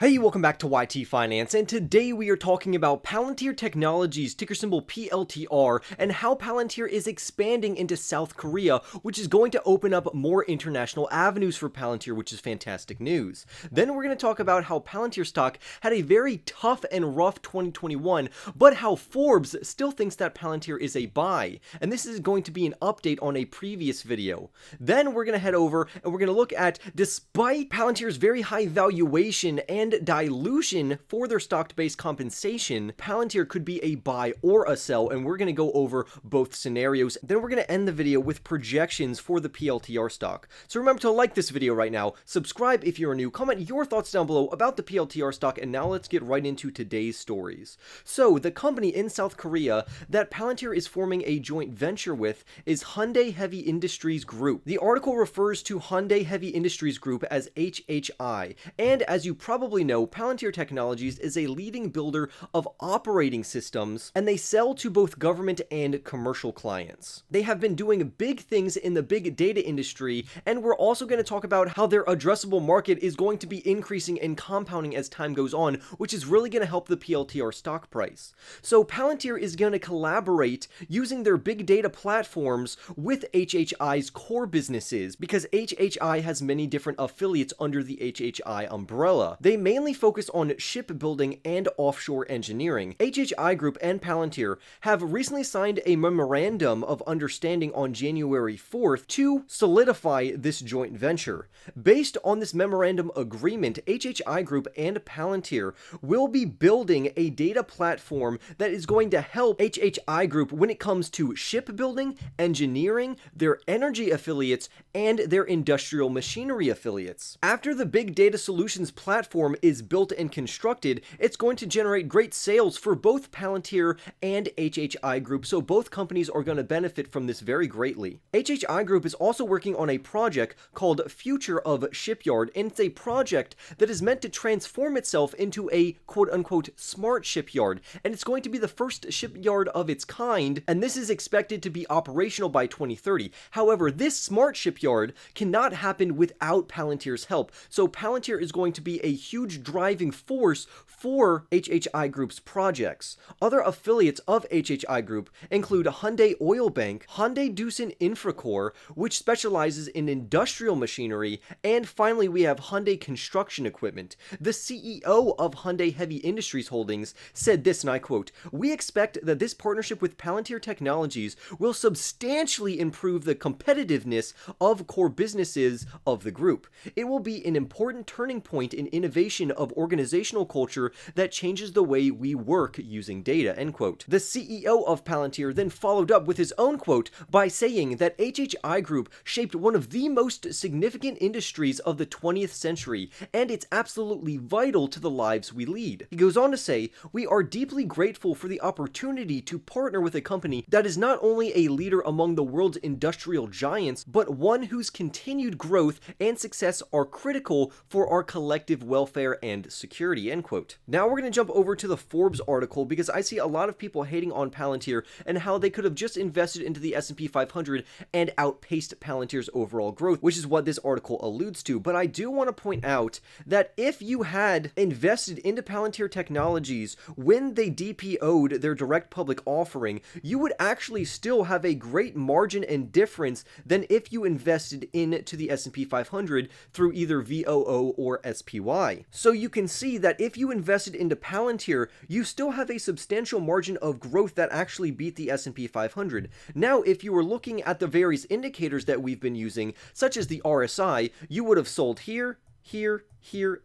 Hey, welcome back to YT Finance, and today we are talking about Palantir Technologies, ticker symbol PLTR, and how Palantir is expanding into South Korea, which is going to open up more international avenues for Palantir, which is fantastic news. Then we're going to talk about how Palantir stock had a very tough and rough 2021, but how Forbes still thinks that Palantir is a buy, and this is going to be an update on a previous video. Then we're going to head over and we're going to look at, despite Palantir's very high valuation and dilution for their stock-based compensation, Palantir could be a buy or a sell, and we're going to go over both scenarios. Then we're going to end the video with projections for the PLTR stock. So remember to like this video right now, subscribe if you're new, comment your thoughts down below about the PLTR stock, and now let's get right into today's stories. So the company in South Korea that Palantir is forming a joint venture with is Hyundai Heavy Industries Group. The article refers to Hyundai Heavy Industries Group as HHI, and as you probably know, Palantir Technologies is a leading builder of operating systems, and they sell to both government and commercial clients. They have been doing big things in the big data industry, and we're also going to talk about how their addressable market is going to be increasing and compounding as time goes on, which is really going to help the PLTR stock price. So Palantir is going to collaborate using their big data platforms with HHI's core businesses, because HHI has many different affiliates under the HHI umbrella. They mainly focus on shipbuilding and offshore engineering. HHI Group and Palantir have recently signed a memorandum of understanding on January 4th to solidify this joint venture. Based on this memorandum agreement, HHI Group and Palantir will be building a data platform that is going to help HHI Group when it comes to shipbuilding, engineering, their energy affiliates, and their industrial machinery affiliates. After the Big Data Solutions platform is built and constructed, it's going to generate great sales for both Palantir and HHI Group, so both companies are going to benefit from this very greatly. HHI Group is also working on a project called Future of Shipyard, and it's a project that is meant to transform itself into a quote-unquote smart shipyard, and it's going to be the first shipyard of its kind, and this is expected to be operational by 2030. However, this smart shipyard cannot happen without Palantir's help, so Palantir is going to be a huge driving force for HHI Group's projects. Other affiliates of HHI Group include Hyundai Oil Bank, Hyundai Doosan Infracore, which specializes in industrial machinery, and finally we have Hyundai Construction Equipment. The CEO of Hyundai Heavy Industries Holdings said this, and I quote, "We expect that this partnership with Palantir Technologies will substantially improve the competitiveness of core businesses of the group. It will be an important turning point in innovation of organizational culture that changes the way we work using data," end quote. The CEO of Palantir then followed up with his own quote by saying that HHI Group shaped one of the most significant industries of the 20th century, and it's absolutely vital to the lives we lead. He goes on to say, "We are deeply grateful for the opportunity to partner with a company that is not only a leader among the world's industrial giants, but one whose continued growth and success are critical for our collective welfare and security," end quote. Now we're going to jump over to the Forbes article, because I see a lot of people hating on Palantir and how they could have just invested into the S&P 500 and outpaced Palantir's overall growth, which is what this article alludes to. But I do want to point out that if you had invested into Palantir Technologies when they DPO'd their direct public offering, you would actually still have a great margin and difference than if you invested into the S&P 500 through either VOO or SPY. So you can see that if you invested into Palantir, you still have a substantial margin of growth that actually beat the S&P 500. Now, if you were looking at the various indicators that we've been using, such as the RSI, you would have sold here, here,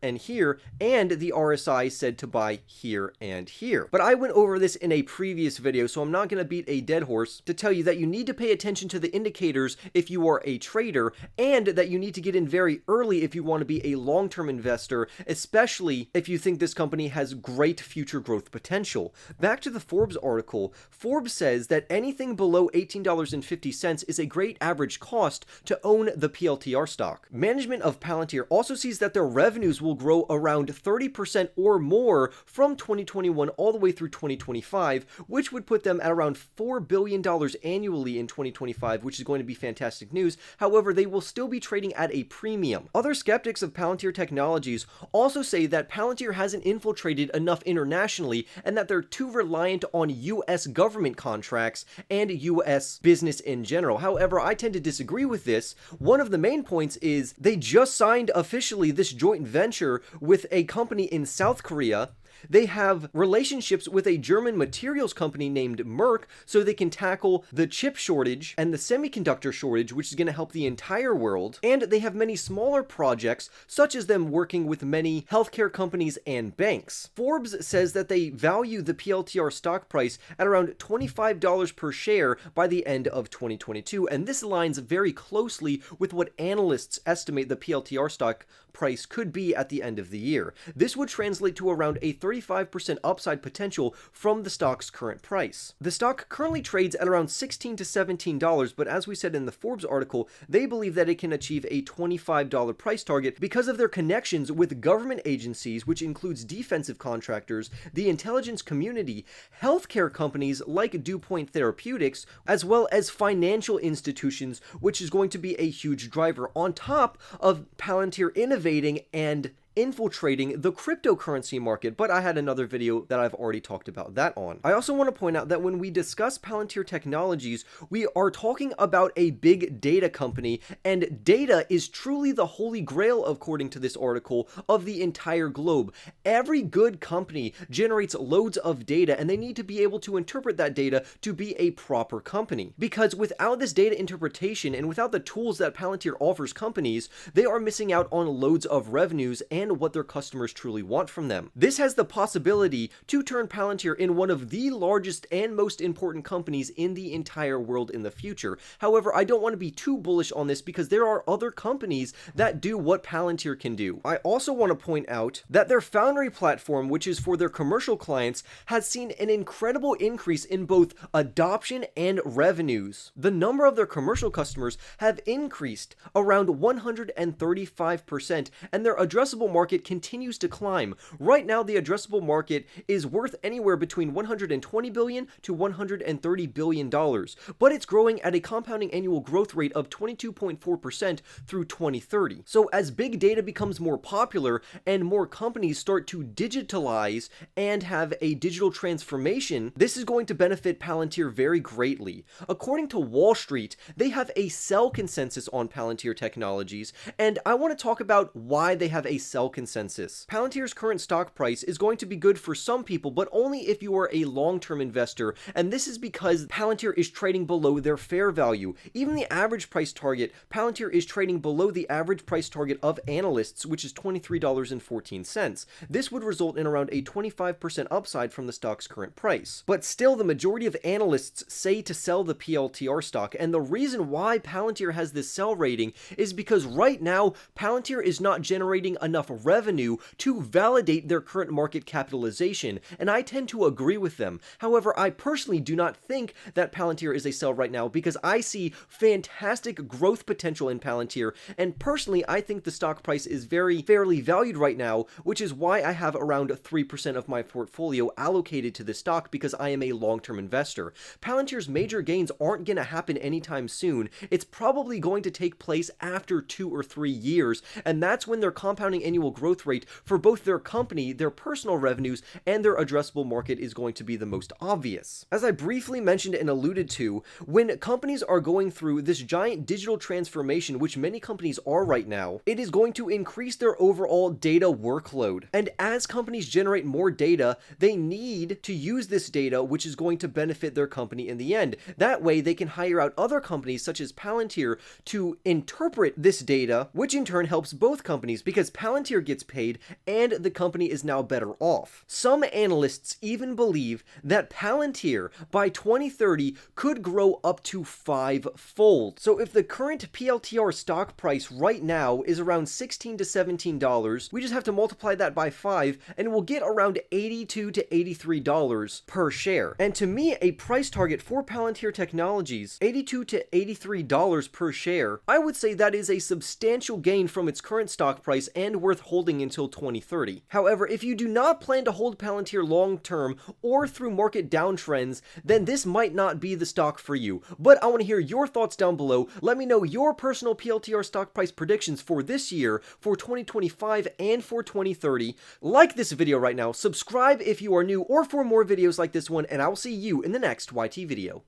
and here, and the RSI said to buy here and here. But I went over this in a previous video, so I'm not going to beat a dead horse to tell you that you need to pay attention to the indicators if you are a trader, and that you need to get in very early if you want to be a long-term investor, especially if you think this company has great future growth potential. Back to the Forbes article, Forbes says that anything below $18.50 is a great average cost to own the PLTR stock. Management of Palantir also sees that their revenues will grow around 30% or more from 2021 all the way through 2025, which would put them at around $4 billion annually in 2025, which is going to be fantastic news. However, they will still be trading at a premium. Other skeptics of Palantir Technologies also say that Palantir hasn't infiltrated enough internationally and that they're too reliant on US government contracts and US business in general. However, I tend to disagree with this. One of the main points is they just signed officially this joint venture with a company in South Korea. They have relationships with a German materials company named Merck so they can tackle the chip shortage and the semiconductor shortage, which is going to help the entire world. And they have many smaller projects, such as them working with many healthcare companies and banks. Forbes says that they value the PLTR stock price at around $25 per share by the end of 2022, and this aligns very closely with what analysts estimate the PLTR stock price could be at the end of the year. This would translate to around a 35% upside potential from the stock's current price. The stock currently trades at around $16 to $17, but as we said in the Forbes article, they believe that it can achieve a $25 price target because of their connections with government agencies, which includes defensive contractors, the intelligence community, healthcare companies like DuPont Therapeutics, as well as financial institutions, which is going to be a huge driver on top of Palantir innovating and infiltrating the cryptocurrency market, but I had another video that I've already talked about that on. I also want to point out that when we discuss Palantir Technologies, we are talking about a big data company, and data is truly the holy grail, according to this article, of the entire globe. Every good company generates loads of data, and they need to be able to interpret that data to be a proper company. Because without this data interpretation and without the tools that Palantir offers companies, they are missing out on loads of revenues and what their customers truly want from them. This has the possibility to turn Palantir in one of the largest and most important companies in the entire world in the future. However, I don't want to be too bullish on this because there are other companies that do what Palantir can do. I also want to point out that their Foundry platform, which is for their commercial clients, has seen an incredible increase in both adoption and revenues. The number of their commercial customers have increased around 135%, and their addressable market continues to climb. Right now, the addressable market is worth anywhere between $120 billion to $130 billion, but it's growing at a compounding annual growth rate of 22.4% through 2030. So as big data becomes more popular and more companies start to digitalize and have a digital transformation, this is going to benefit Palantir very greatly. According to Wall Street, they have a sell consensus on Palantir Technologies, and I want to talk about why they have a sell consensus. Palantir's current stock price is going to be good for some people, but only if you are a long-term investor, and this is because Palantir is trading below their fair value. Even the average price target, Palantir is trading below the average price target of analysts, which is $23.14. This would result in around a 25% upside from the stock's current price. But still, the majority of analysts say to sell the PLTR stock, and the reason why Palantir has this sell rating is because right now, Palantir is not generating enough revenue to validate their current market capitalization, and I tend to agree with them. However, I personally do not think that Palantir is a sell right now because I see fantastic growth potential in Palantir, and personally, I think the stock price is very fairly valued right now, which is why I have around 3% of my portfolio allocated to this stock because I am a long-term investor. Palantir's major gains aren't going to happen anytime soon. It's probably going to take place after 2 or 3 years, and that's when their compounding annual growth rate for both their company, their personal revenues, and their addressable market is going to be the most obvious. As I briefly mentioned and alluded to, when companies are going through this giant digital transformation, which many companies are right now, it is going to increase their overall data workload. And as companies generate more data, they need to use this data, which is going to benefit their company in the end. That way, they can hire out other companies such as Palantir to interpret this data, which in turn helps both companies because Palantir gets paid and the company is now better off. Some analysts even believe that Palantir by 2030 could grow up to 5-fold. So if the current PLTR stock price right now is around $16 to $17, we just have to multiply that by 5 and we'll get around $82 to $83 per share. And to me, a price target for Palantir Technologies, $82 to $83 per share, I would say that is a substantial gain from its current stock price and where worth holding until 2030. However, if you do not plan to hold Palantir long term or through market downtrends, then this might not be the stock for you. But I want to hear your thoughts down below. Let me know your personal PLTR stock price predictions for this year, for 2025, and for 2030. Like this video right now, subscribe if you are new or for more videos like this one, and I will see you in the next YT video.